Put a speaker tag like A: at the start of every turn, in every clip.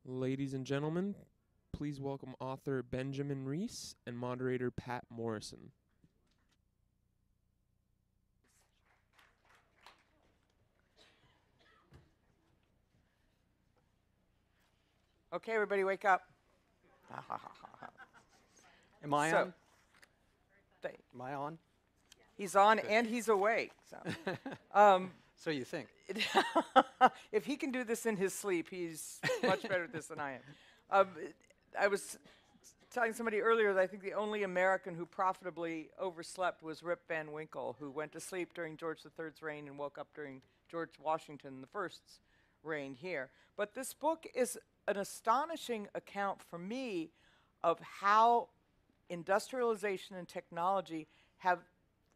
A: Ladies and gentlemen, please welcome author Benjamin Reiss and moderator Patt Morrison.
B: Okay, everybody wake up.
C: Am I
B: So,
C: on? Am I on?
B: He's on
C: Good.
B: and he's awake. So,
C: So you think.
B: if he can do this in his sleep, he's much better at this than I am. I was telling somebody earlier that I think the only American who profitably overslept was Rip Van Winkle, who went to sleep during George III's reign and woke up during George Washington I's reign here. But this book is an astonishing account for me of how industrialization and technology have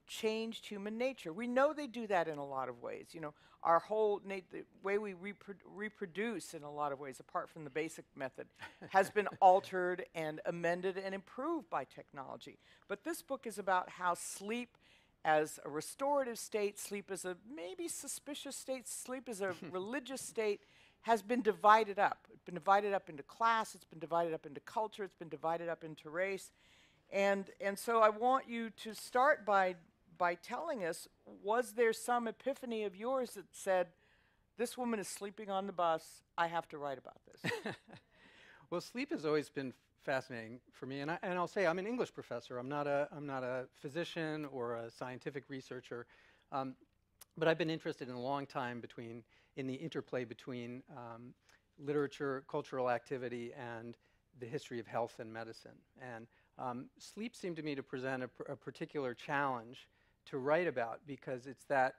B: changed human nature. We know they do that in a lot of ways. You know, our whole the way we reproduce in a lot of ways, apart from the basic method, has been altered and amended and improved by technology. But this book is about how sleep as a restorative state, sleep as a maybe suspicious state, sleep as a religious state, has been divided up. It's been divided up into class, it's been divided up into culture, it's been divided up into race. And so I want you to start by telling us, was there some epiphany of yours that said, this woman is sleeping on the bus, I have to write about this?
C: Well, sleep has always been fascinating for me, and I'll say I'm an English professor. I'm not a physician or a scientific researcher, but I've been interested in a long time in the interplay between literature, cultural activity, and the history of health and medicine. And sleep seemed to me to present a particular challenge to write about, because it's that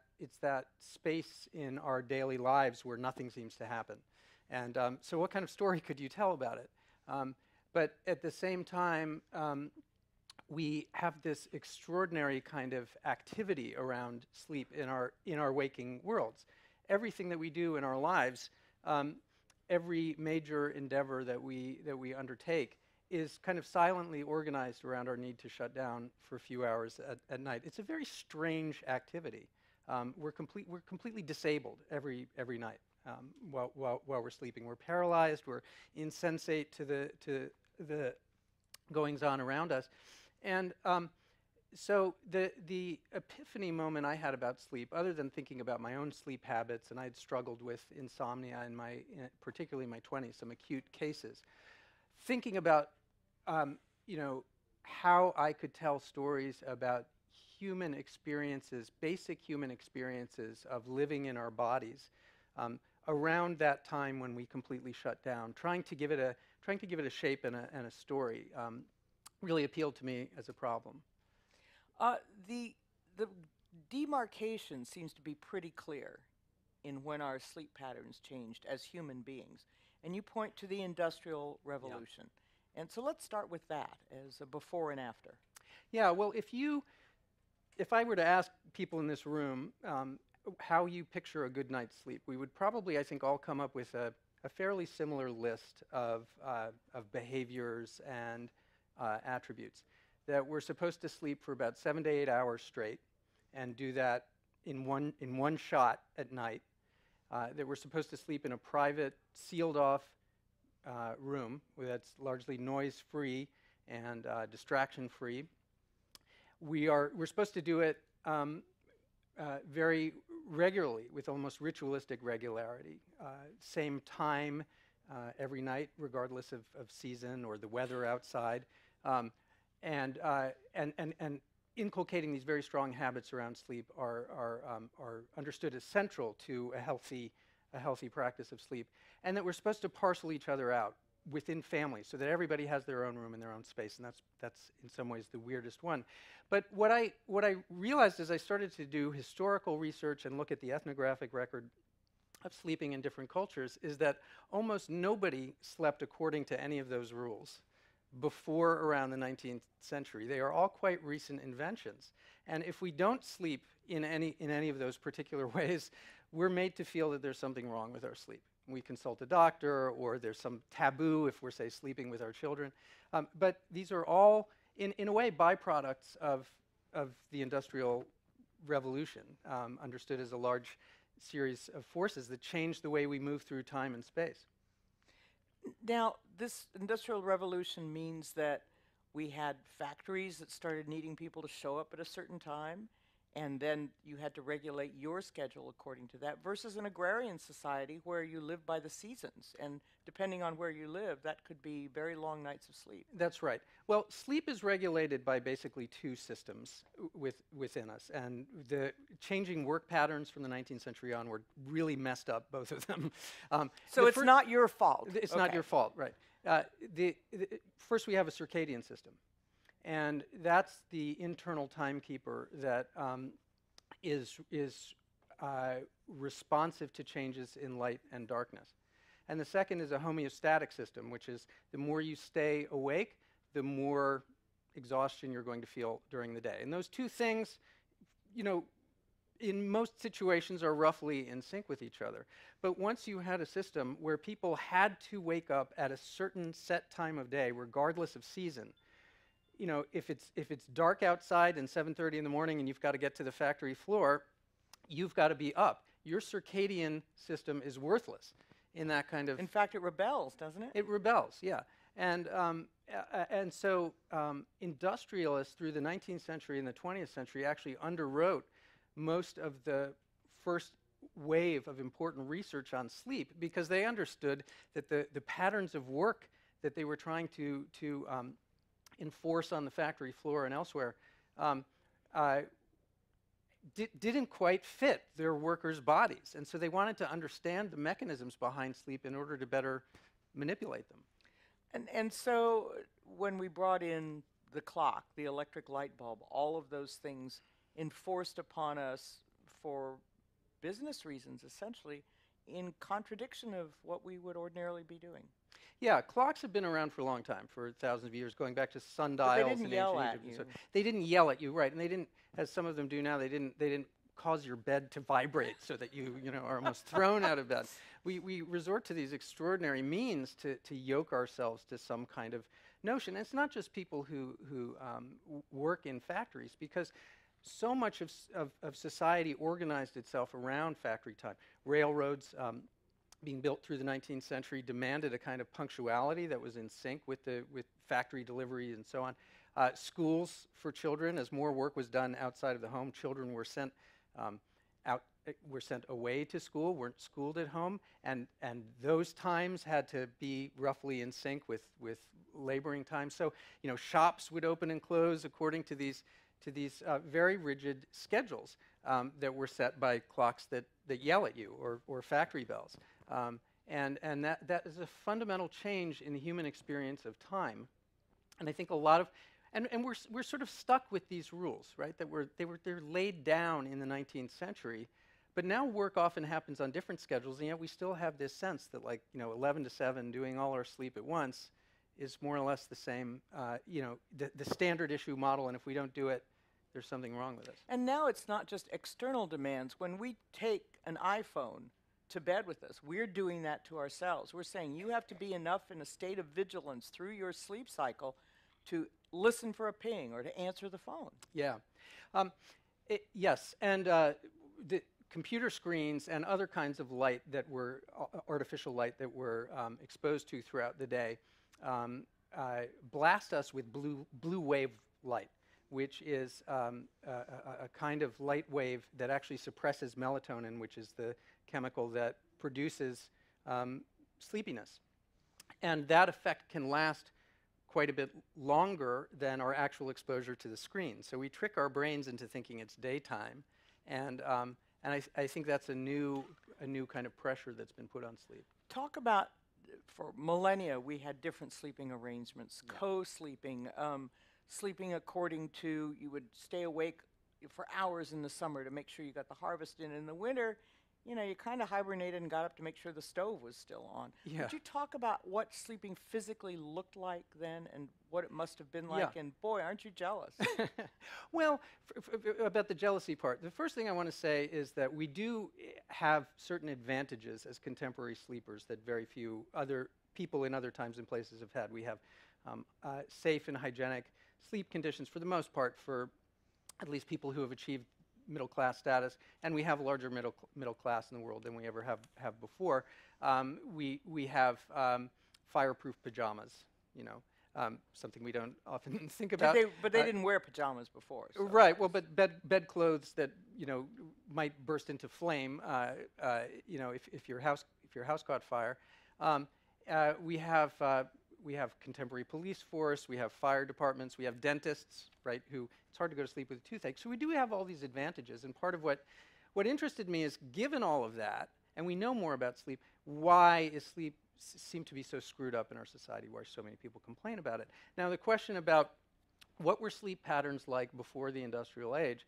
C: space in our daily lives where nothing seems to happen. And so what kind of story could you tell about it? But at the same time, we have this extraordinary kind of activity around sleep in our waking worlds. Everything that we do in our lives, every major endeavor that we undertake, is kind of silently organized around our need to shut down for a few hours at night. It's a very strange activity. We're completely disabled every night while we're sleeping. We're paralyzed. We're insensate to the goings on around us, and so the epiphany moment I had about sleep, other than thinking about my own sleep habits, and I had struggled with insomnia particularly in my 20s, some acute cases, thinking about how I could tell stories about human experiences, basic human experiences of living in our bodies around that time when we completely shut down, trying to give it a shape and a story, really appealed to me as a problem.
B: The demarcation seems to be pretty clear in when our sleep patterns changed as human beings. And you point to the Industrial Revolution. Yeah. And so let's start with that as a before and after.
C: Yeah, well, if I were to ask people in this room how you picture a good night's sleep, we would probably, I think, all come up with a fairly similar list of behaviors and attributes. That we're supposed to sleep for about 7 to 8 hours straight and do that in one shot at night. That we're supposed to sleep in a private, sealed-off room that's largely noise-free and distraction-free. We're supposed to do it very regularly, with almost ritualistic regularity. Same time every night, regardless of season or the weather outside. And inculcating these very strong habits around sleep are understood as central to a healthy practice of sleep, and that we're supposed to parcel each other out within families so that everybody has their own room and their own space, and that's in some ways the weirdest one. But what I realized as I started to do historical research and look at the ethnographic record of sleeping in different cultures is that almost nobody slept according to any of those rules before around the 19th century. They are all quite recent inventions. And if we don't sleep in any of those particular ways, we're made to feel that there's something wrong with our sleep. We consult a doctor, or there's some taboo if we're, say, sleeping with our children. But these are all, in a way, byproducts of the Industrial Revolution, understood as a large series of forces that change the way we move through time and space.
B: Now, this industrial revolution means that we had factories that started needing people to show up at a certain time, and then you had to regulate your schedule according to that, versus an agrarian society where you live by the seasons. And depending on where you live, that could be very long nights of sleep.
C: That's right. Well, sleep is regulated by basically two systems within us, and the changing work patterns from the 19th century onward really messed up both of them.
B: So it's not your fault.
C: It's not your fault, right. First we have a circadian system, and that's the internal timekeeper that is responsive to changes in light and darkness. And the second is a homeostatic system, which is the more you stay awake, the more exhaustion you're going to feel during the day. And those two things, you know, in most situations are roughly in sync with each other. But once you had a system where people had to wake up at a certain set time of day, regardless of season, you know, if it's dark outside and 7:30 in the morning and you've got to get to the factory floor, you've got to be up. Your circadian system is worthless in that kind of...
B: In fact, it rebels, doesn't it?
C: It rebels, yeah. And so industrialists through the 19th century and the 20th century actually underwrote most of the first wave of important research on sleep, because they understood that the patterns of work that they were trying to enforce on the factory floor and elsewhere didn't quite fit their workers' bodies. And so they wanted to understand the mechanisms behind sleep in order to better manipulate them.
B: And so when we brought in the clock, the electric light bulb, all of those things enforced upon us for business reasons, essentially, in contradiction of what we would ordinarily be doing.
C: Yeah, clocks have been around for a long time, for thousands of years, going back to sundials
B: But they didn't
C: in
B: yell
C: ancient
B: at
C: Egypt.
B: you.
C: So they didn't yell at you, right? And they didn't, as some of them do now, they didn't cause your bed to vibrate so that you are almost thrown out of bed. We resort to these extraordinary means to yoke ourselves to some kind of notion. And it's not just people who work in factories, because so much of society organized itself around factory time. Railroads being built through the 19th century demanded a kind of punctuality that was in sync with factory delivery and so on. Schools for children, as more work was done outside of the home, children were sent away to school, weren't schooled at home, and those times had to be roughly in sync with laboring time. So, shops would open and close according to these very rigid schedules that were set by clocks that yell at you, or factory bells. And that is a fundamental change in the human experience of time. And I think a lot of, and we're sort of stuck with these rules, right? They're laid down in the 19th century, but now work often happens on different schedules, and yet we still have this sense that, 11 to 7, doing all our sleep at once, is more or less the same, the standard issue model, and if we don't do it, there's something wrong with us.
B: And now it's not just external demands. When we take an iPhone to bed with us, we're doing that to ourselves. We're saying you have to be enough in a state of vigilance through your sleep cycle to listen for a ping or to answer the phone.
C: Yeah. Yes, and the computer screens and other kinds of light that were artificial light that we're exposed to throughout the day blast us with blue wave light, which is a kind of light wave that actually suppresses melatonin, which is the chemical that produces sleepiness. And that effect can last quite a bit longer than our actual exposure to the screen. So we trick our brains into thinking it's daytime, and I think that's a new kind of pressure that's been put on sleep.
B: Talk about, for millennia, we had different sleeping arrangements,
C: Yeah.
B: co-sleeping, sleeping according to, you would stay awake for hours in the summer to make sure you got the harvest in. In the winter, you kind of hibernated and got up to make sure the stove was still on.
C: Yeah.
B: Could you talk about what sleeping physically looked like then and what it must have been like?
C: Yeah.
B: And boy, aren't you jealous?
C: Well, about the jealousy part, the first thing I want to say is that we do have certain advantages as contemporary sleepers that very few other people in other times and places have had. We have safe and hygienic sleep conditions for the most part for at least people who have achieved middle-class status, and we have a larger middle class in the world than we ever have before. We have fireproof pajamas, you know, something we don't often think
B: But
C: about.
B: they didn't wear pajamas before. So
C: Right. Well, but bedclothes that, you know, might burst into flame, you know, if your house caught fire. We have contemporary police force. We have fire departments. We have dentists, right? Who it's hard to go to sleep with a toothache. So we do have all these advantages. And part of what interested me is, given all of that, and we know more about sleep, why is sleep seem to be so screwed up in our society? Why so many people complain about it? Now, the question about what were sleep patterns like before the industrial age?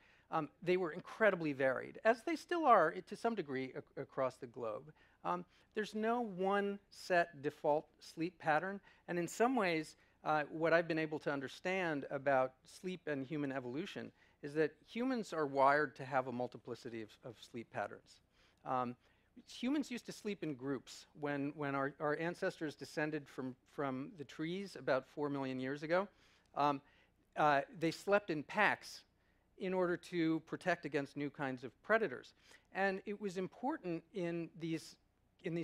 C: They were incredibly varied, as they still are to some degree across the globe. There's no one set default sleep pattern, and in some ways, what I've been able to understand about sleep and human evolution is that humans are wired to have a multiplicity of sleep patterns. Humans used to sleep in groups. When our ancestors descended from the trees about 4 million years ago, they slept in packs in order to protect against new kinds of predators. And it was important in these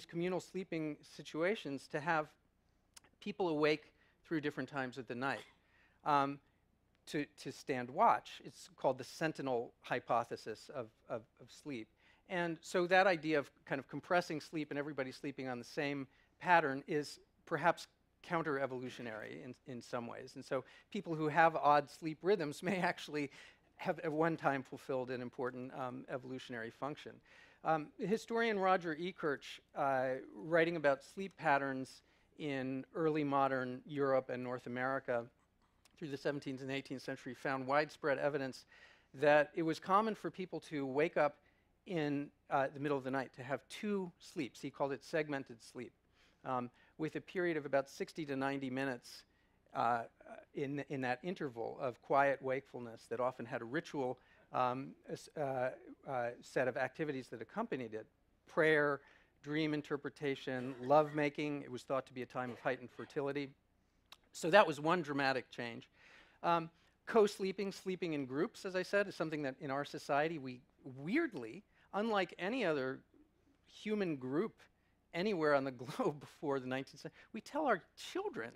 C: communal sleeping situations to have people awake through different times of the night to stand watch. It's called the sentinel hypothesis of sleep. And so that idea of kind of compressing sleep and everybody sleeping on the same pattern is perhaps counter-evolutionary in some ways. And so people who have odd sleep rhythms may actually have at one time fulfilled an important evolutionary function. Historian Roger Ekirch, writing about sleep patterns in early modern Europe and North America through the 17th and 18th century, found widespread evidence that it was common for people to wake up in the middle of the night, to have two sleeps. He called it segmented sleep, with a period of about 60 to 90 minutes in that interval of quiet wakefulness that often had a ritual set of activities that accompanied it. Prayer, dream interpretation, lovemaking. It was thought to be a time of heightened fertility. So that was one dramatic change. Co-sleeping, sleeping in groups, as I said, is something that in our society we weirdly, unlike any other human group anywhere on the globe before the 19th century, we tell our children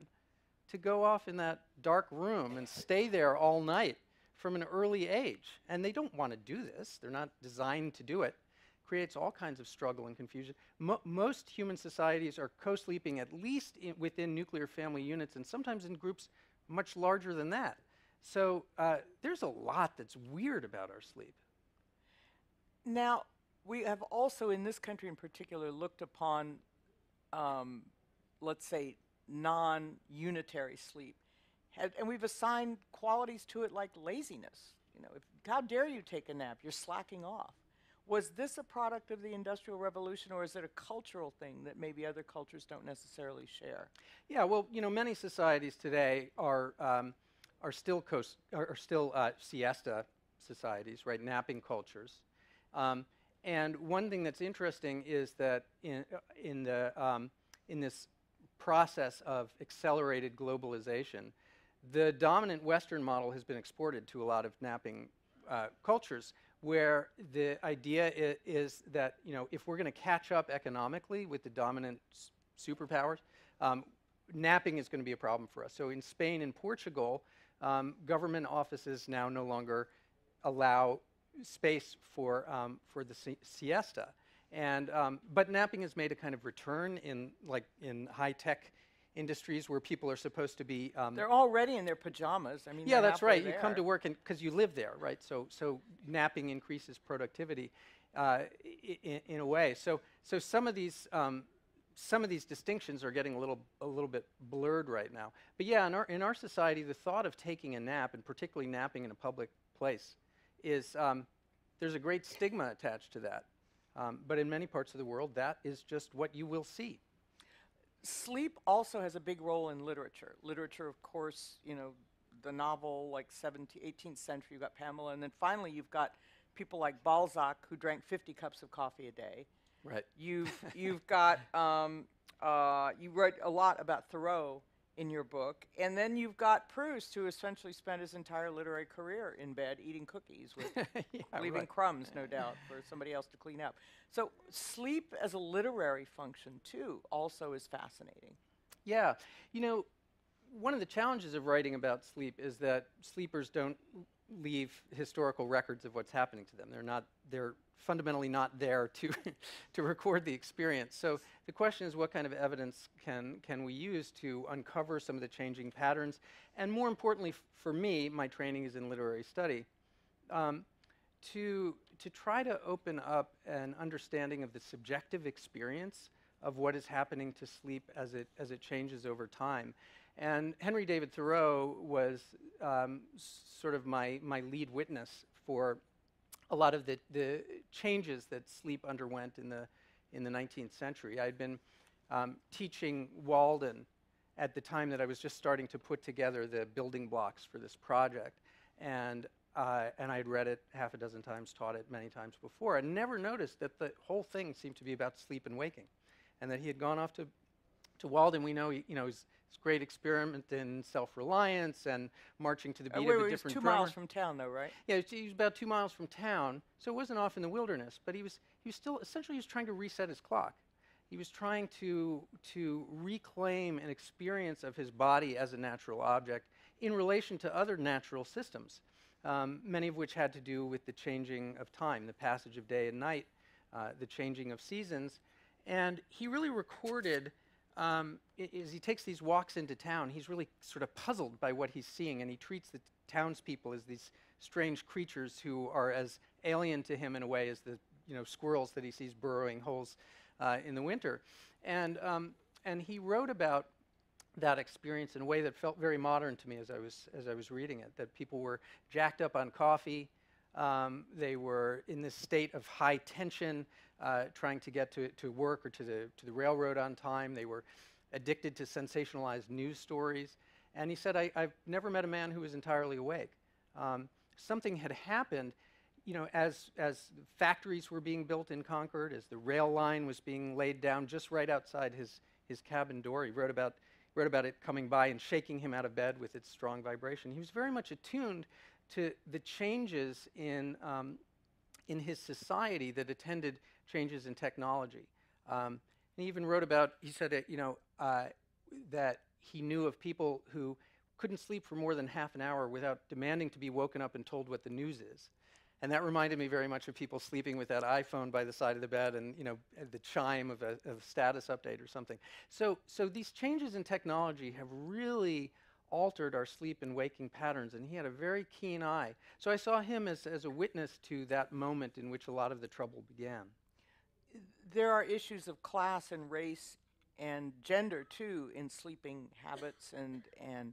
C: to go off in that dark room and stay there all night from an early age. And they don't want to do this. They're not designed to do it. Creates all kinds of struggle and confusion. Most human societies are co-sleeping at least within nuclear family units, and sometimes in groups much larger than that. So there's a lot that's weird about our sleep.
B: now we have also, in this country in particular, looked upon, let's say, non-unitary sleep, and we've assigned qualities to it like laziness. You know, how dare you take a nap? You're slacking off. Was this a product of the Industrial Revolution, or is it a cultural thing that maybe other cultures don't necessarily share?
C: Yeah, well, you know, many societies today are still siesta societies, right? Napping cultures. And one thing that's interesting is that in this process of accelerated globalization, the dominant Western model has been exported to a lot of napping cultures, where the idea is that, you know, if we're going to catch up economically with the dominant superpowers, napping is going to be a problem for us. So in Spain and Portugal, government offices now no longer allow space for the siesta, and but napping has made a kind of return in high-tech industries where people are supposed to be.
B: They're already in their pajamas. I mean,
C: Yeah,
B: they're
C: that's right.
B: halfway
C: You come
B: there.
C: to work because you live there, right? So napping increases productivity in a way. So some of these distinctions are getting a little bit blurred right now. But yeah, in our society, the thought of taking a nap, and particularly napping in a public place, is there's a great stigma attached to that. But in many parts of the world, that is just what you will see.
B: Sleep also has a big role in literature. Literature, of course, you know, the novel, like 18th century, you've got Pamela, and then finally you've got people like Balzac, who drank 50 cups of coffee a day.
C: Right.
B: You've got, you wrote a lot about Thoreau in your book, and then you've got Proust, who essentially spent his entire literary career in bed eating cookies, with
C: Yeah,
B: leaving
C: right.
B: crumbs, no doubt, for somebody else to clean up. So sleep as a literary function, too, also is fascinating.
C: Yeah, you know, one of the challenges of writing about sleep is that sleepers don't leave historical records of what's happening to them. They're fundamentally not there to to record the experience. So the question is, what kind of evidence can we use to uncover some of the changing patterns? And more importantly, for me, my training is in literary study, um, to try to open up an understanding of the subjective experience of what is happening to sleep as it changes over time. And Henry David Thoreau was sort of my lead witness for a lot of the changes that sleep underwent in the 19th century. I'd been teaching Walden at the time that I was just starting to put together the building blocks for this project, and I had read it half a dozen times, taught it many times before, and never noticed that the whole thing seemed to be about sleep and waking, and that he had gone off to Walden. We know his great experiment in self-reliance and marching to the beat of a different drummer.
B: 2 miles from town, though, right?
C: Yeah, he was about 2 miles from town, so it wasn't off in the wilderness. But he was still essentially trying to reset his clock. He was trying to reclaim an experience of his body as a natural object in relation to other natural systems, many of which had to do with the changing of time, the passage of day and night, the changing of seasons. And he really recorded, as he takes these walks into town, he's really sort of puzzled by what he's seeing, and he treats the townspeople as these strange creatures who are as alien to him in a way as the squirrels that he sees burrowing holes in the winter. And he wrote about that experience in a way that felt very modern to me as I was reading it, that people were jacked up on coffee, they were in this state of high tension, trying to get to work or to the railroad on time. They were addicted to sensationalized news stories. And he said, I've never met a man who was entirely awake. Something had happened, as factories were being built in Concord, as the rail line was being laid down just right outside his cabin door. He wrote about it coming by and shaking him out of bed with its strong vibration. He was very much attuned to the changes in his society that attended changes in technology. He even wrote about, he said that he knew of people who couldn't sleep for more than half an hour without demanding to be woken up and told what the news is. And that reminded me very much of people sleeping with that iPhone by the side of the bed and the chime of a status update or something. So these changes in technology have really altered our sleep and waking patterns, and he had a very keen eye. So I saw him as a witness to that moment in which a lot of the trouble began.
B: There are issues of class and race and gender, too, in sleeping habits and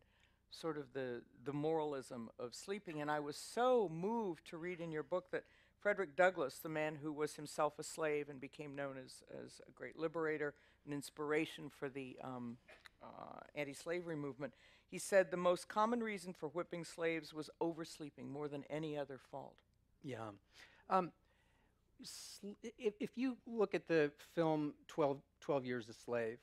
B: sort of the moralism of sleeping. And I was so moved to read in your book that Frederick Douglass, the man who was himself a slave and became known as a great liberator, an inspiration for the anti-slavery movement, he said the most common reason for whipping slaves was oversleeping more than any other fault.
C: Yeah. If you look at the film 12 Years a Slave,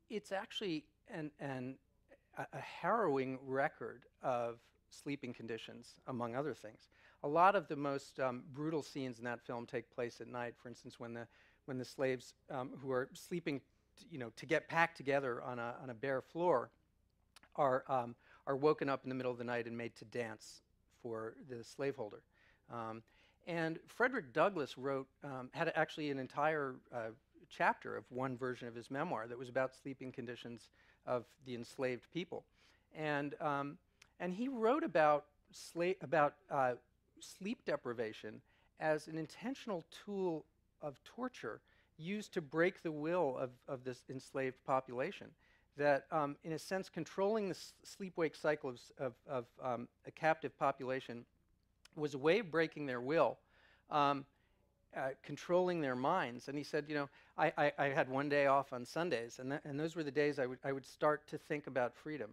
C: it's actually a harrowing record of sleeping conditions, among other things. A lot of the most brutal scenes in that film take place at night. For instance, when the slaves who are sleeping, to get packed together on a bare floor, are woken up in the middle of the night and made to dance for the slaveholder. And Frederick Douglass had actually an entire chapter of one version of his memoir that was about sleeping conditions of the enslaved people, and he wrote about sleep deprivation as an intentional tool of torture used to break the will of this enslaved population. That, in a sense, controlling the sleep-wake cycle of a captive population was a way of breaking their will, controlling their minds. And he said, I had one day off on Sundays, and those were the days I would start to think about freedom.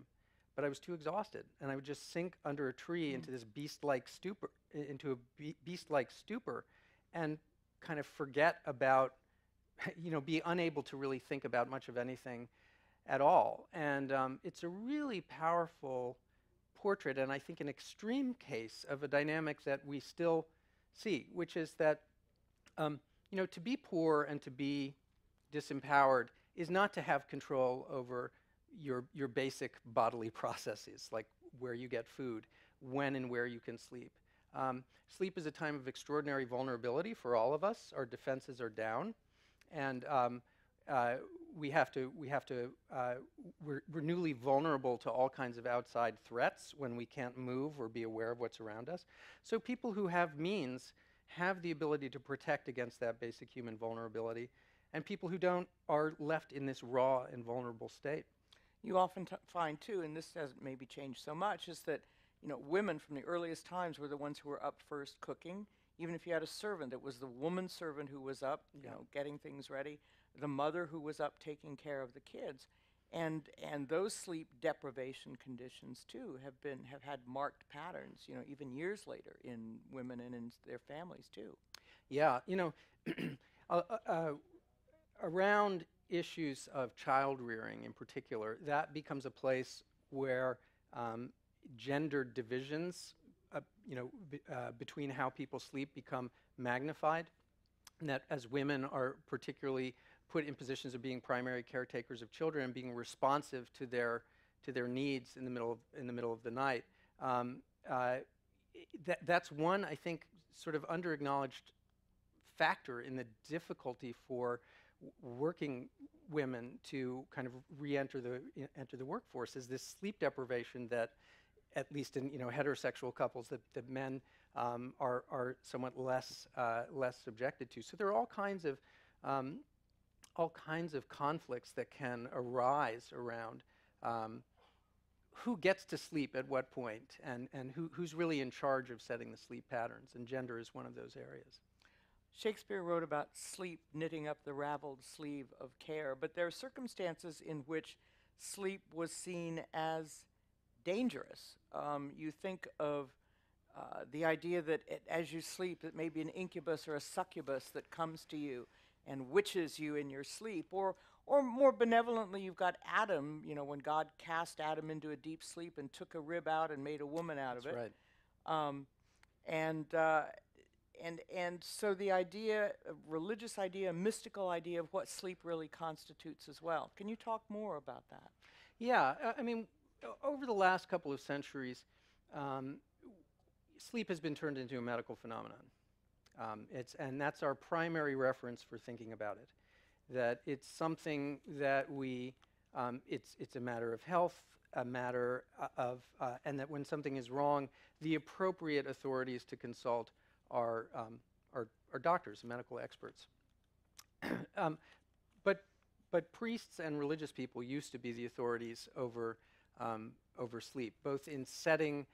C: But I was too exhausted, and I would just sink under a tree into this beast-like stupor, and kind of forget about, be unable to really think about much of anything at all. And it's a really powerful portrait, and I think an extreme case of a dynamic that we still see, which is that to be poor and to be disempowered is not to have control over your basic bodily processes, like where you get food, when and where you can sleep. Sleep is a time of extraordinary vulnerability for all of us. Our defenses are down, and we're newly vulnerable to all kinds of outside threats when we can't move or be aware of what's around us. So people who have means have the ability to protect against that basic human vulnerability, and people who don't are left in this raw and vulnerable state.
B: You often find too, and this hasn't maybe changed so much, is that women from the earliest times were the ones who were up first cooking. Even if you had a servant, it was the woman servant who was up, getting things ready, the mother who was up taking care of the kids. And those sleep deprivation conditions too have had marked patterns, even years later in women and in their families too.
C: Yeah, around issues of child rearing in particular, that becomes a place where gendered divisions, between how people sleep become magnified, and that as women are particularly put in positions of being primary caretakers of children and being responsive to their needs in the middle of the night, that's one, I think, sort of under-acknowledged factor in the difficulty for working women to kind of re-enter the workforce, is this sleep deprivation that, at least in heterosexual couples, that men are somewhat less subjected to. So there are all kinds of conflicts that can arise around who gets to sleep at what point, and who's really in charge of setting the sleep patterns, and gender is one of those areas.
B: Shakespeare wrote about sleep knitting up the raveled sleeve of care, but there are circumstances in which sleep was seen as dangerous. You think of the idea that as you sleep, it may be an incubus or a succubus that comes to you and witches you in your sleep, or more benevolently, you've got Adam. When God cast Adam into a deep sleep and took a rib out and made a woman out of it.
C: That's
B: right. And so the idea, a religious idea, a mystical idea of what sleep really constitutes as well. Can you talk more about that?
C: Yeah, I mean, over the last couple of centuries, sleep has been turned into a medical phenomenon. And that's our primary reference for thinking about it. That it's something that it's a matter of health, a matter of, and that when something is wrong, the appropriate authorities to consult are doctors, medical experts. But priests and religious people used to be the authorities over sleep, both in setting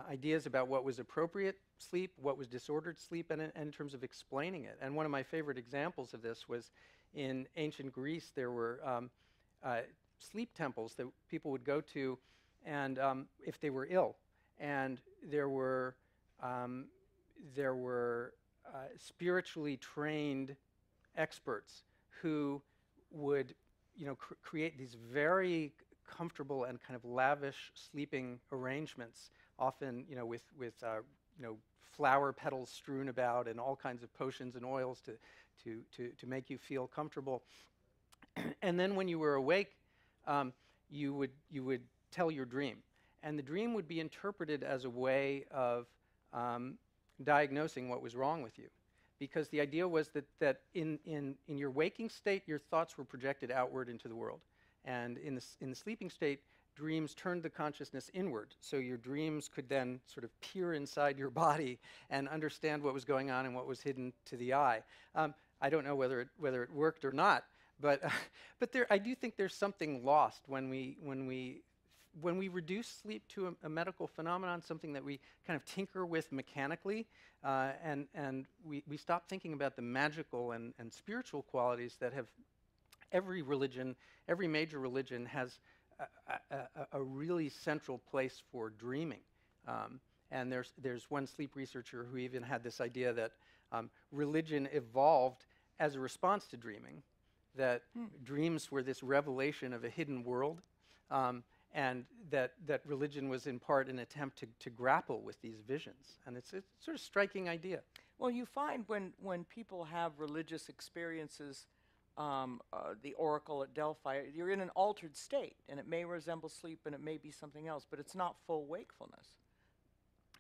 C: ideas about what was appropriate sleep, what was disordered sleep, and in terms of explaining it. And one of my favorite examples of this was in ancient Greece. There were sleep temples that people would go to, and if they were ill, and there were spiritually trained experts who would, create these very comfortable and kind of lavish sleeping arrangements, often, with flower petals strewn about and all kinds of potions and oils to make you feel comfortable. And then when you were awake, you would tell your dream, and the dream would be interpreted as a way of diagnosing what was wrong with you, because the idea was that in your waking state, your thoughts were projected outward into the world, and in the sleeping state, dreams turned the consciousness inward. So your dreams could then sort of peer inside your body and understand what was going on and what was hidden to the eye. I don't know whether it worked or not, but I do think there's something lost when we reduce sleep to a medical phenomenon, something that we kind of tinker with mechanically, and we stop thinking about the magical and spiritual qualities that have every major religion has a really central place for dreaming. And there's one sleep researcher who even had this idea that religion evolved as a response to dreaming, that dreams were this revelation of a hidden world, and that religion was in part an attempt to grapple with these visions. And it's a sort of striking idea.
B: Well, you find when people have religious experiences, the oracle at Delphi. You're in an altered state, and it may resemble sleep, and it may be something else, but it's not full wakefulness.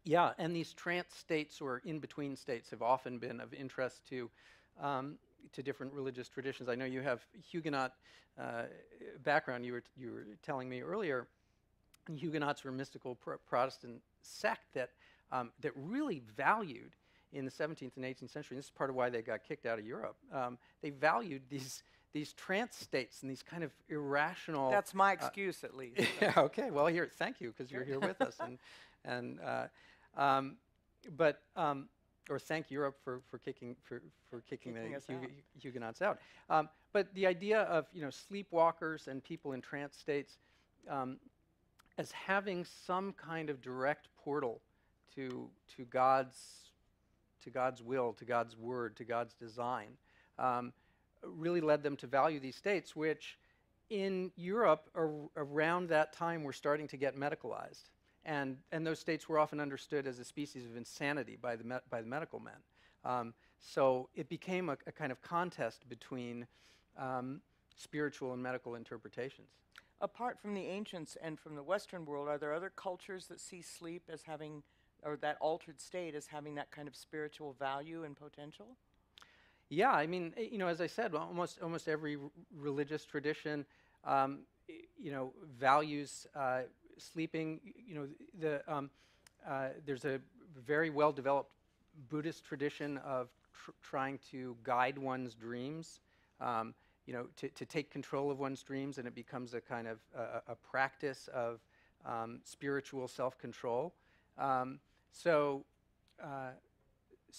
C: Yeah, and these trance states or in-between states have often been of interest to different religious traditions. I know you have Huguenot background. You were telling me earlier, Huguenots were a mystical Protestant sect that that really valued in the 17th and 18th century. And this is part of why they got kicked out of Europe. They valued these trance states and these kind of irrational.
B: That's my excuse, at least.
C: Yeah. Okay. Well, here, thank you, because you're here with us, or thank Europe for kicking the
B: us out.
C: Huguenots out. But the idea of sleepwalkers and people in trance states as having some kind of direct portal to God's will, to God's word, to God's design, really led them to value these states, which in Europe around that time were starting to get medicalized. And those states were often understood as a species of insanity by the medical men. So it became a kind of contest between spiritual and medical interpretations.
B: Apart from the ancients and from the Western world, are there other cultures that see sleep as having, or that altered state as having that kind of spiritual value and potential?
C: Yeah, I mean, as I said, almost every religious tradition, values sleeping. There's a very well-developed Buddhist tradition of trying to guide one's dreams, to take control of one's dreams, and it becomes a kind of a practice of spiritual self-control. So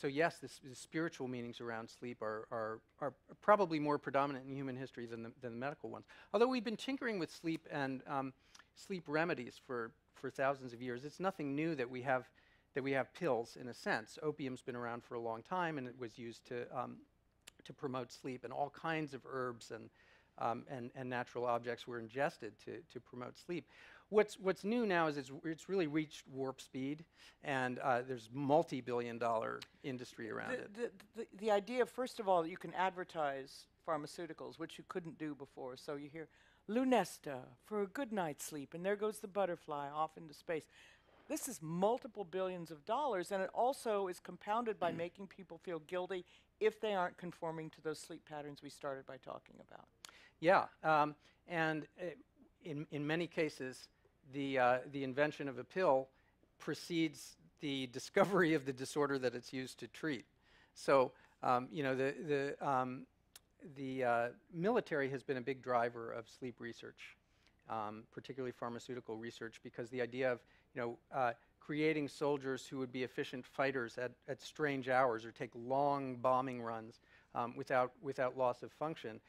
C: yes, the spiritual meanings around sleep are probably more predominant in human history than the medical ones. Although we've been tinkering with sleep and sleep remedies for thousands of years. It's nothing new that we have pills, in a sense. Opium's been around for a long time, and it was used to promote sleep, and all kinds of herbs and natural objects were ingested to promote sleep. What's new now is it's really reached warp speed, and there's multi-billion-dollar industry around it.
B: The idea, first of all, that you can advertise pharmaceuticals, which you couldn't do before. So you hear Lunesta for a good night's sleep, and there goes the butterfly off into space. This is multiple billions of dollars, and it also is compounded by making people feel guilty if they aren't conforming to those sleep patterns we started by talking about.
C: Yeah, and in many cases, the invention of a pill precedes the discovery of the disorder that it's used to treat. So, the military has been a big driver of sleep research, particularly pharmaceutical research, because the idea of creating soldiers who would be efficient fighters at strange hours or take long bombing runs without loss of function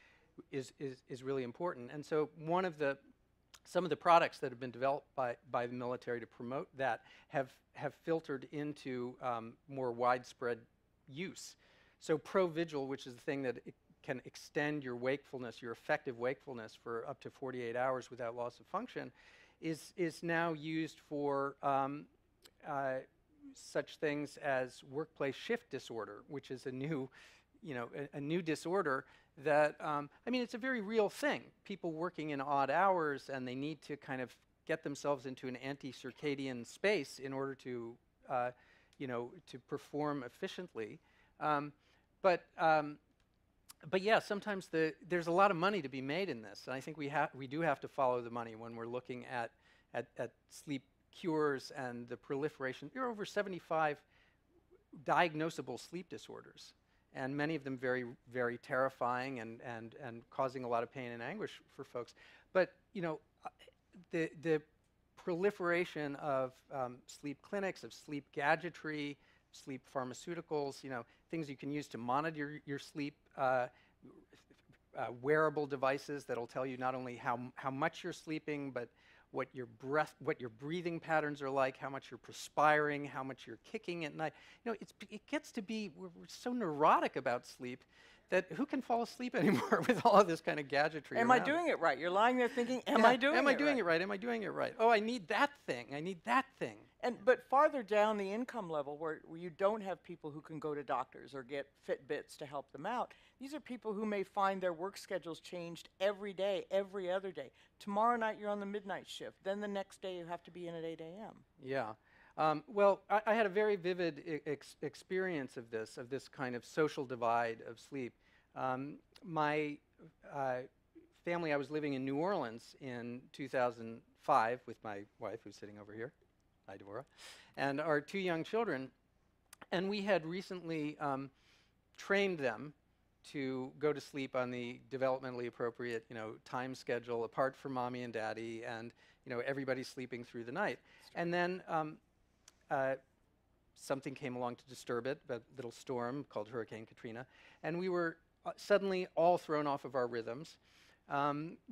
C: is really important. And so some of the products that have been developed by the military to promote that have filtered into more widespread use. So Provigil, which is the thing that can extend your wakefulness, your effective wakefulness, for up to 48 hours without loss of function, is now used for such things as workplace shift disorder, which is a new disorder that, it's a very real thing. People working in odd hours, and they need to kind of get themselves into an anti-circadian space in order to perform efficiently. But yeah, sometimes there's a lot of money to be made in this, and I think we do have to follow the money when we're looking at sleep cures and the proliferation. There are over 75 diagnosable sleep disorders, and many of them very, very terrifying and causing a lot of pain and anguish for folks. But the proliferation of sleep clinics, of sleep gadgetry, sleep pharmaceuticals, things you can use to monitor your sleep, wearable devices that'll tell you not only how much you're sleeping, but what your breathing patterns are like, how much you're perspiring, how much you're kicking at night. It gets to be, we're so neurotic about sleep that who can fall asleep anymore with all of this kind of gadgetry
B: Am I
C: around?
B: doing it right? You're lying there thinking, am
C: Yeah,
B: I doing it right?
C: Am I doing it right? Am I doing it right? Oh, I need that thing. I need that thing.
B: But farther down the income level, where you don't have people who can go to doctors or get Fitbits to help them out, these are people who may find their work schedules changed every day, every other day. Tomorrow night you're on the midnight shift. Then the next day you have to be in at 8 a.m.
C: Yeah. Well, I had a very vivid experience of this kind of social divide of sleep. My family, I was living in New Orleans in 2005 with my wife, who's sitting over here. Hi, Deborah. And our 2 young children. And we had recently trained them to go to sleep on the developmentally appropriate, time schedule apart from mommy and daddy, and, everybody's sleeping through the night. And then something came along to disturb it, a little storm called Hurricane Katrina, and we were suddenly all thrown off of our rhythms.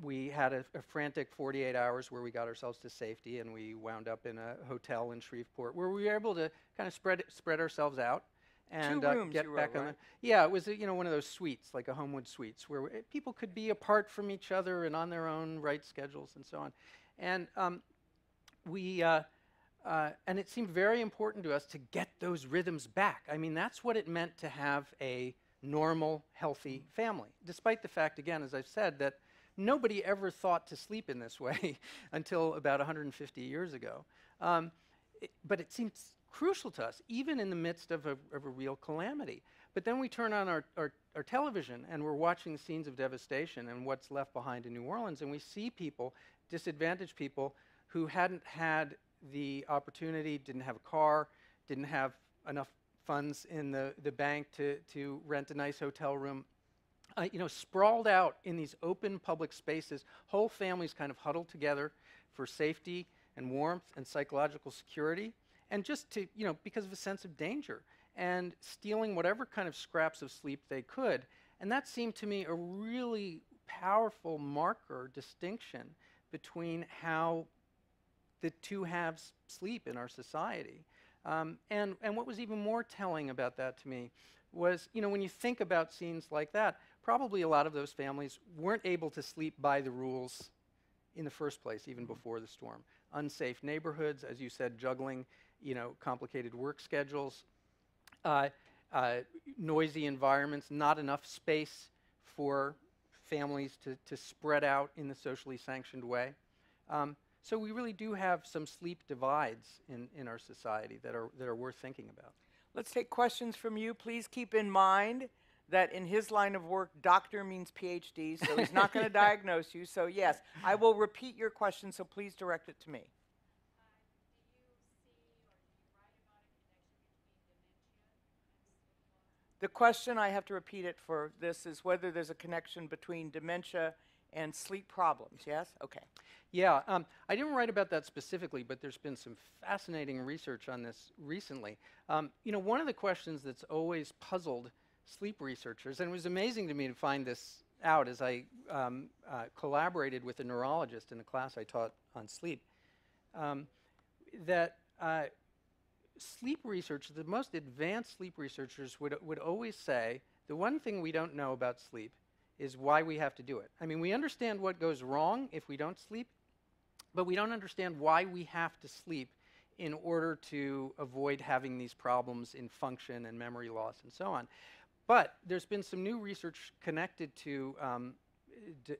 C: We had a frantic 48 hours where we got ourselves to safety, and we wound up in a hotel in Shreveport where we were able to kind of spread ourselves out and
B: 2 rooms
C: get
B: you
C: back
B: wrote,
C: on
B: right?
C: Yeah, it was one of those suites, like a Homewood Suites, where people could be apart from each other and on their own right schedules and so on. And and it seemed very important to us to get those rhythms back. I mean, that's what it meant to have a normal, healthy family, despite the fact, again, as I've said, that nobody ever thought to sleep in this way until about 150 years ago. But it seems crucial to us, even in the midst of a real calamity. But then we turn on our television, and we're watching scenes of devastation and what's left behind in New Orleans, and we see people, disadvantaged people, who hadn't had the opportunity, didn't have a car, didn't have enough funds in the bank to rent a nice hotel room, sprawled out in these open public spaces, whole families kind of huddled together for safety and warmth and psychological security, and just to, because of a sense of danger, and stealing whatever kind of scraps of sleep they could. And that seemed to me a really powerful marker, distinction between how the two halves sleep in our society. And what was even more telling about that to me was, when you think about scenes like that, probably a lot of those families weren't able to sleep by the rules in the first place, even before the storm. Unsafe neighborhoods, as you said, juggling, complicated work schedules, noisy environments, not enough space for families to spread out in the socially sanctioned way. So we really do have some sleep divides in our society that are worth thinking about.
B: Let's take questions from you. Please keep in mind that in his line of work, doctor means PhD, so he's not going to diagnose you. So yes, I will repeat your question, so please direct it to me. The question, I have to repeat it for this, is whether there's a connection between dementia and sleep problems, yes? Okay.
C: Yeah, I didn't write about that specifically, but there's been some fascinating research on this recently. One of the questions that's always puzzled sleep researchers, and it was amazing to me to find this out as I collaborated with a neurologist in a class I taught on sleep, that sleep research, the most advanced sleep researchers would always say, the one thing we don't know about sleep is why we have to do it. I mean, we understand what goes wrong if we don't sleep, but we don't understand why we have to sleep in order to avoid having these problems in function and memory loss and so on. But there's been some new research connected to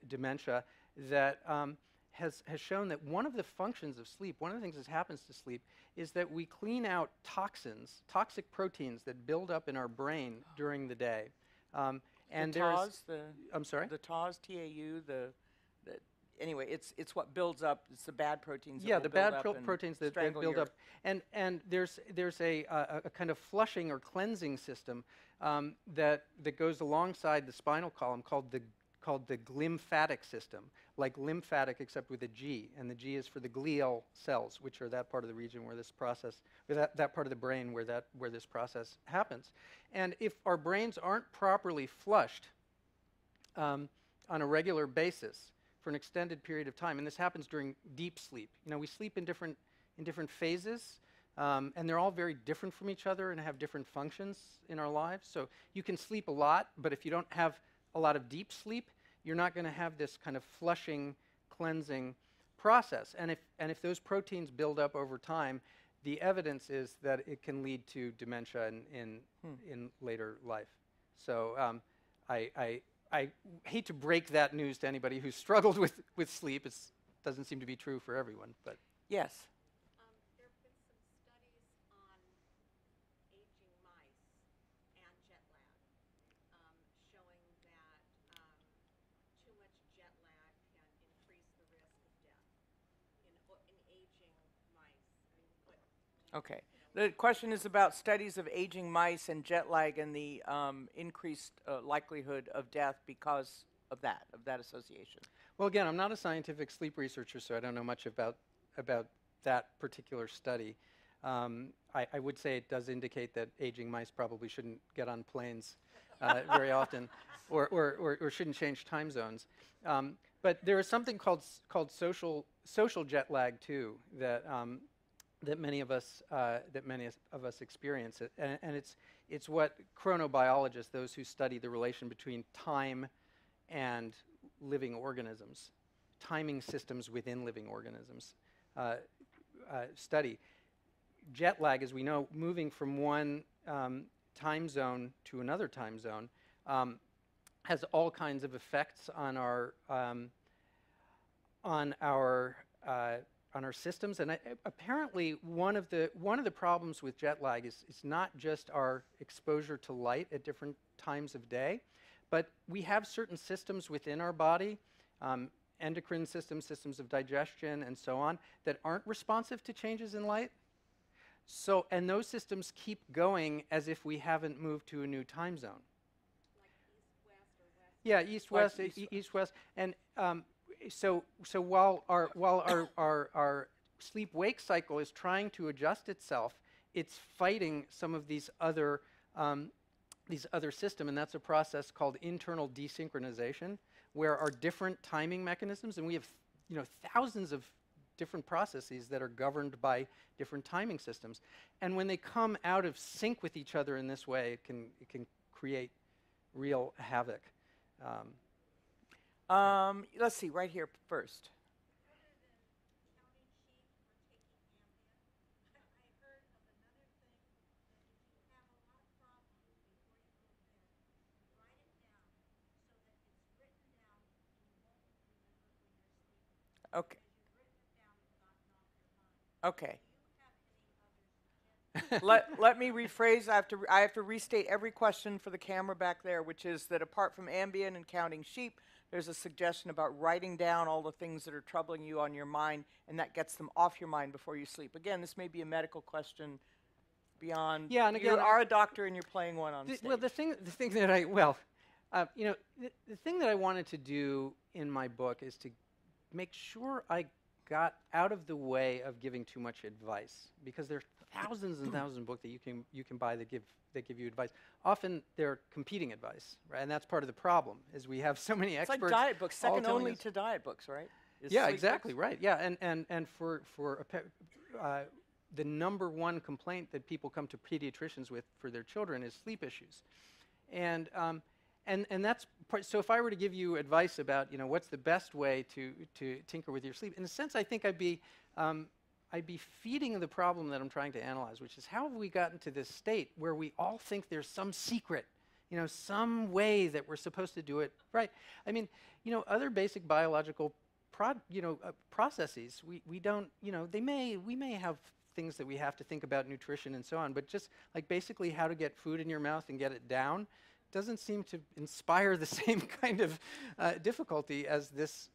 C: dementia that has shown that one of the functions of sleep, one of the things that happens to sleep, is that we clean out toxins, toxic proteins that build up in our brain during the day. And
B: the TAUs,
C: I'm sorry?
B: The TAUs, T-A-U, anyway, it's what builds up, it's the bad proteins that
C: Yeah,
B: will
C: the
B: build
C: bad
B: up and
C: proteins that
B: strangle
C: build
B: your-
C: up. And there's a kind of flushing or cleansing system that goes alongside the spinal column called the glymphatic system, like lymphatic except with a G, and the G is for the glial cells, which are that part of the region where this process, or that part of the brain where this process happens. And if our brains aren't properly flushed on a regular basis for an extended period of time, and this happens during deep sleep. We sleep in different phases. And they're all very different from each other and have different functions in our lives. So you can sleep a lot, but if you don't have a lot of deep sleep, you're not going to have this kind of flushing, cleansing process. And if those proteins build up over time, the evidence is that it can lead to dementia in later life. So I hate to break that news to anybody who's struggled with sleep. It doesn't seem to be true for everyone, but
B: Yes.
D: There have been some studies on aging mice and jet lag, showing that too much jet lag can increase the risk of death in aging mice. I mean,
B: Okay. The question is about studies of aging mice and jet lag and the increased likelihood of death because of that association.
C: well, again, I'm not a scientific sleep researcher, so I don't know much about that particular study. I would say it does indicate that aging mice probably shouldn't get on planes very often, or shouldn't change time zones. But there is something called social jet lag too that many of us experience it, and it's what chronobiologists, those who study the relation between time and living organisms, timing systems within living organisms, study. Jet lag, as we know, moving from one time zone to another time zone, has all kinds of effects on our systems. And apparently, one of the problems with jet lag is not just our exposure to light at different times of day, but we have certain systems within our body, endocrine systems, systems of digestion, and so on, that aren't responsive to changes in light. So, and those systems keep going as if we haven't moved to a new time zone.
D: like east-west or west?
C: Yeah, east-west,
B: Like
C: east-west, and so while our sleep-wake cycle is trying to adjust itself, it's fighting some of these other systems, and that's a process called internal desynchronization, where our different timing mechanisms, and we have thousands of different processes that are governed by different timing systems, and when they come out of sync with each other in this way, it can create real havoc.
B: Let's see, right here first. Okay. Okay. let me rephrase. I have to restate every question for the camera back there, which is that apart from Ambien and counting sheep, there's a suggestion about writing down all the things that are troubling you on your mind, and that gets them off your mind before you sleep. Again, this may be a medical question beyond.
C: Yeah, and again,
B: you are a doctor and you're playing one on stage.
C: Well, the thing that the thing that I wanted to do in my book is to make sure I got out of the way of giving too much advice, because there are thousands and thousands of books that you can buy that give you advice. Often they're competing advice, right? And that's part of the problem, is we have so many
B: it's
C: experts.
B: like diet books,
C: all
B: second
C: telling
B: only
C: us-
B: to diet books, right? Is
C: Yeah,
B: sleep
C: exactly,
B: books?
C: right. Yeah, and for the number one complaint that people come to pediatricians with for their children is sleep issues, and that's so. If I were to give you advice about what's the best way to tinker with your sleep, in a sense, I think I'd be feeding the problem that I'm trying to analyze, which is, how have we gotten to this state where we all think there's some secret, some way that we're supposed to do it right? I mean, other basic biological processes, we don't, we may have things that we have to think about, nutrition and so on, but just like basically how to get food in your mouth and get it down doesn't seem to inspire the same kind of difficulty as this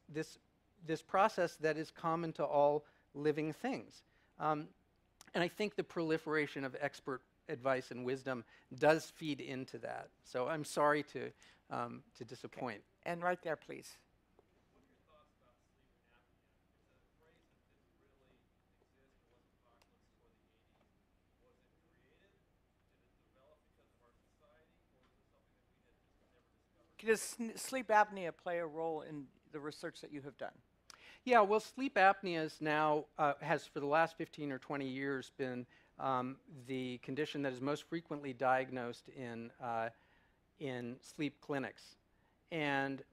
C: process that is common to all living things. And I think the proliferation of expert advice and wisdom does feed into that. So I'm sorry to disappoint.
B: Okay. And right there, please. Does sleep apnea play a role in the research that you have done?
C: Yeah, well, sleep apnea is now, has for the last 15 or 20 years been the condition that is most frequently diagnosed in sleep clinics. And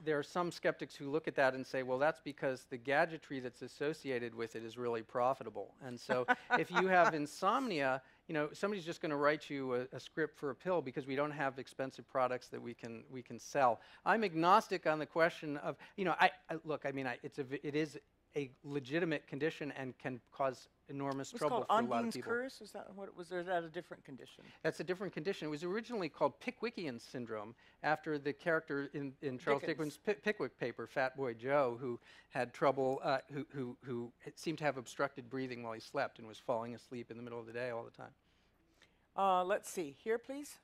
C: there are some skeptics who look at that and say, well, that's because the gadgetry that's associated with it is really profitable. And so if you have insomnia, somebody's just going to write you a script for a pill because we don't have expensive products that we can sell. I'm agnostic on the question of, look, I mean, it is a legitimate condition and can cause enormous trouble for a lot of people.
B: Curse? Is that what it was? Or is that a different condition?
C: That's a different condition. It was originally called Pickwickian syndrome after the character in Charles Dickens' Pickwick paper, Fat Boy Joe, who had trouble, who seemed to have obstructed breathing while he slept and was falling asleep in the middle of the day all the time.
B: Let's see. Here, please.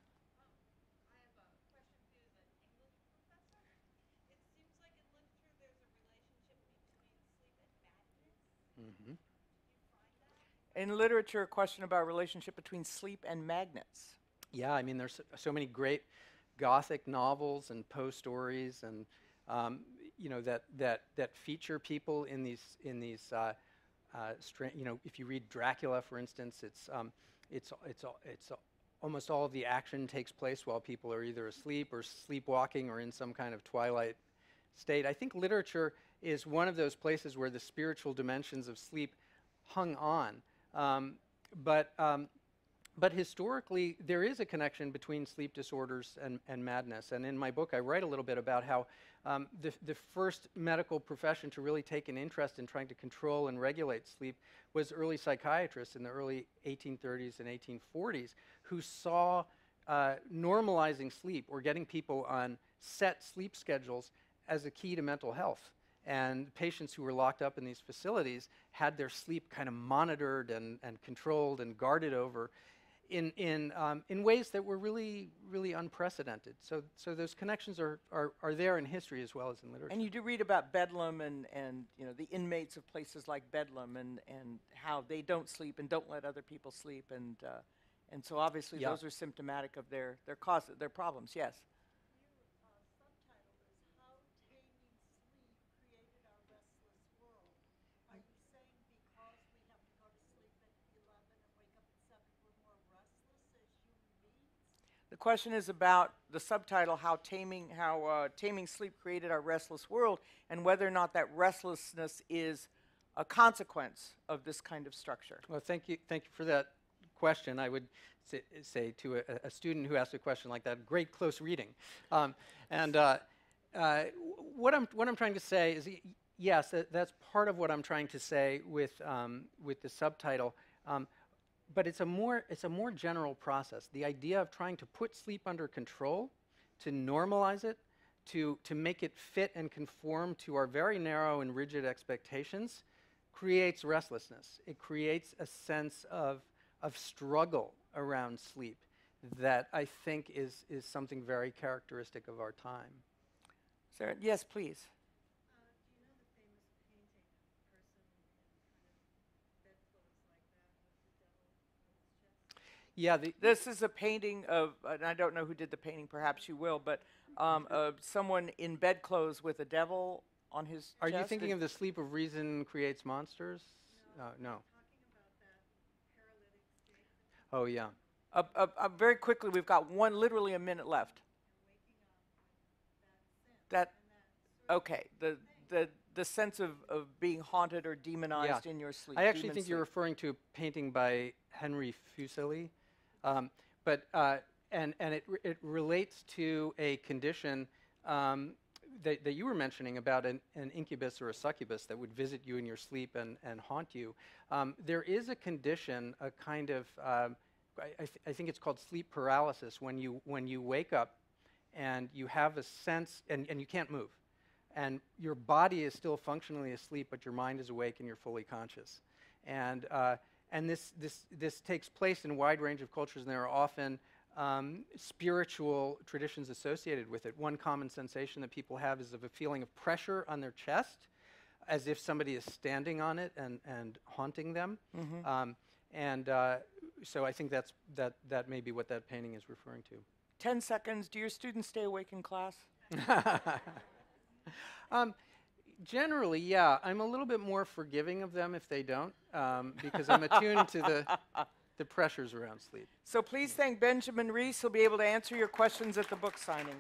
C: Mm-hmm.
B: In literature, a question about relationship between sleep and magnets.
C: Yeah, I mean, there's so many great Gothic novels and Poe stories, and that feature people in these if you read Dracula, for instance, it's almost all of the action takes place while people are either asleep or sleepwalking or in some kind of twilight state. I think literature is one of those places where the spiritual dimensions of sleep hung on. But historically, there is a connection between sleep disorders and madness. And in my book, I write a little bit about how the first medical profession to really take an interest in trying to control and regulate sleep was early psychiatrists in the early 1830s and 1840s who saw normalizing sleep or getting people on set sleep schedules as a key to mental health. And patients who were locked up in these facilities had their sleep kind of monitored and controlled and guarded over in ways that were really, really unprecedented. So those connections are there in history as well as in literature.
B: And you do read about Bedlam and the inmates of places like Bedlam and how they don't sleep and don't let other people sleep, and so obviously those are symptomatic of their causes, their problems. Yes. The question is about the subtitle, how taming sleep created our restless world, and whether or not that restlessness is a consequence of this kind of structure.
C: Well, thank you for that question. I would say to a student who asked a question like that, great close reading. What I'm trying to say is, yes, that's part of what I'm trying to say with the subtitle. But it's a more general process. The idea of trying to put sleep under control, to normalize it, to make it fit and conform to our very narrow and rigid expectations, creates restlessness. It creates a sense of struggle around sleep that I think is something very characteristic of our time.
B: Sarah, yes, please.
C: Yeah,
B: this is a painting of, and I don't know who did the painting, perhaps you will, but of someone in bedclothes with a devil on his chest.
C: Are you thinking of The Sleep of Reason Creates Monsters? No. Oh, yeah.
B: Very quickly, we've got literally a minute left. Okay, the sense of being haunted or demonized in your sleep.
C: I actually think you're referring to a painting by Henry Fuseli. It relates to a condition that you were mentioning about an incubus or a succubus that would visit you in your sleep and haunt you. There is a condition, a kind of, I think it's called sleep paralysis, when you wake up and you have a sense, and you can't move. And your body is still functionally asleep, but your mind is awake and you're fully conscious. And this takes place in a wide range of cultures, and there are often spiritual traditions associated with it. One common sensation that people have is of a feeling of pressure on their chest, as if somebody is standing on it and haunting them. Mm-hmm. So I think that may be what that painting is referring to.
B: 10 seconds. Do your students stay awake in class?
C: Generally, yeah. I'm a little bit more forgiving of them if they don't, because I'm attuned to the pressures around sleep.
B: So please thank Benjamin Reiss. He'll be able to answer your questions at the book signing.